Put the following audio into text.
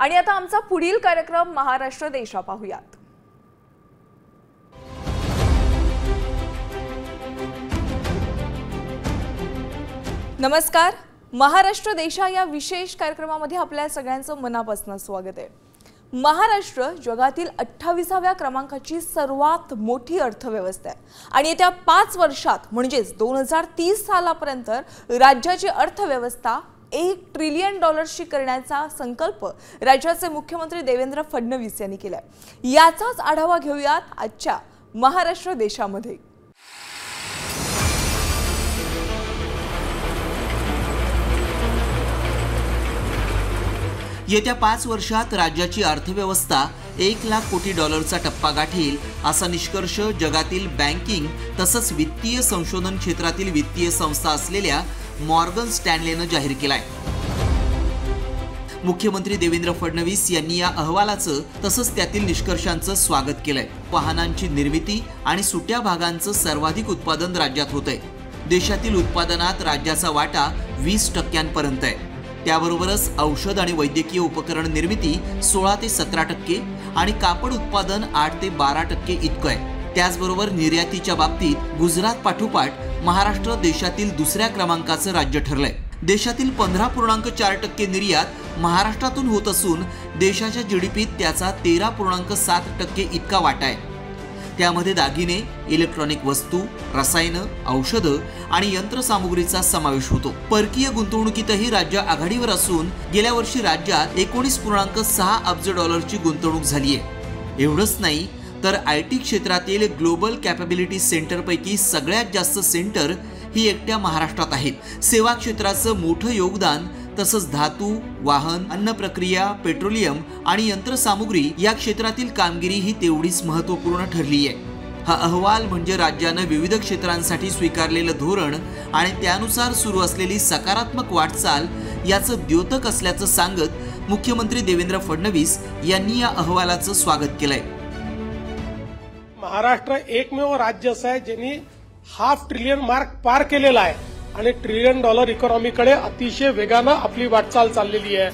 आणि आता आमचा पुढील कार्यक्रम महाराष्ट्र देशा पाहूयात। नमस्कार, महाराष्ट्र देशा या विशेष कार्यक्रमामध्ये आपल्या सगळ्यांचं मनापासून स्वागत आहे। महाराष्ट्र जगातील 28व्या क्रमांकाची सर्वात मोठी अर्थव्यवस्था आहे आणि येत्या 5 वर्षात म्हणजे 2030 सालापर्यंत राज्याची अर्थव्यवस्था $1 ट्रिलियन करण्याचा संकल्प राज्याचे मुख्यमंत्री देवेंद्र फडणवीस यांनी केलाय। याचाच आढावा घेऊयात आजच्या महाराष्ट्र देशामध्ये। येत्या 5 वर्षात राज्याची अर्थव्यवस्था $1 लाख कोटी टप्पा गाठेल असा निष्कर्ष जगातील बँकिंग तसंच वित्तीय संशोधन क्षेत्रातील वित्तीय संस्था असलेल्या मॉर्गन स्टॅनलेनं जाहीर केलाय। मुख्यमंत्री देवेंद्र फडणवीस यांनी या अहवालाचं तसंच त्यातील निष्कर्षांचं स्वागत केलंय। वाहनांची निर्मिती आणि सुट्या भागांचं सर्वाधिक उत्पादन राज्यात होतंय। देशातील उत्पादनात राज्याचा वाटा 20% आहे। त्याबरोबरच औषध आणि वैद्यकीय उपकरण निर्मिती 16 ते 17% आणि कापड उत्पादन 8 ते 12% इतकं आहे। त्याचबरोबर निर्यातीच्या बाबतीत गुजरात पाठोपाठ महाराष्ट्र देशातील दुसऱ्या क्रमांकाचं राज्य ठरलंय। देशातील 15.4% निर्यात महाराष्ट्रातून होत असून देशाच्या जीडीपीत त्याचा 13.7% इतका वाटा आहे। त्यामध्ये दागिने, इलेक्ट्रॉनिक वस्तू, रसायनं, औषधं आणि यंत्रसामुग्रीचा समावेश होतो। परकीय गुंतवणुकीतही राज्य आघाडीवर असून गेल्या वर्षी राज्यात $19.6 अब्ज ची गुंतवणूक झाली आहे। एवढंच नाही तर आयटी क्षेत्रातील ग्लोबल कॅपॅबिलिटी सेंटरपैकी सगळ्यात जास्त सेंटर ही एकट्या महाराष्ट्रात आहेत। सेवा क्षेत्राचं मोठं योगदान तसंच धातू, वाहन, अन्न प्रक्रिया, पेट्रोलियम आणि यंत्रसामुग्री या क्षेत्रातील कामगिरी ही तेवढीच महत्त्वपूर्ण ठरली आहे। हा अहवाल म्हणजे राज्याने विविध क्षेत्रांसाठी स्वीकारलेलं धोरण आणि त्यानुसार सुरू असलेली सकारात्मक वाटचाल याचं द्योतक असल्याचं सांगत मुख्यमंत्री देवेंद्र फडणवीस यांनी या अहवालाचं स्वागत केलंय। महाराष्ट्र एकमेव राज्य असं आहे ज्यांनी $500 ट्रिलियन मार्क पार केलेला आहे आणि $1 ट्रिलियन इकॉनॉमीकडे अतिशय वेगानं आपली वाटचाल चाललेली आहे।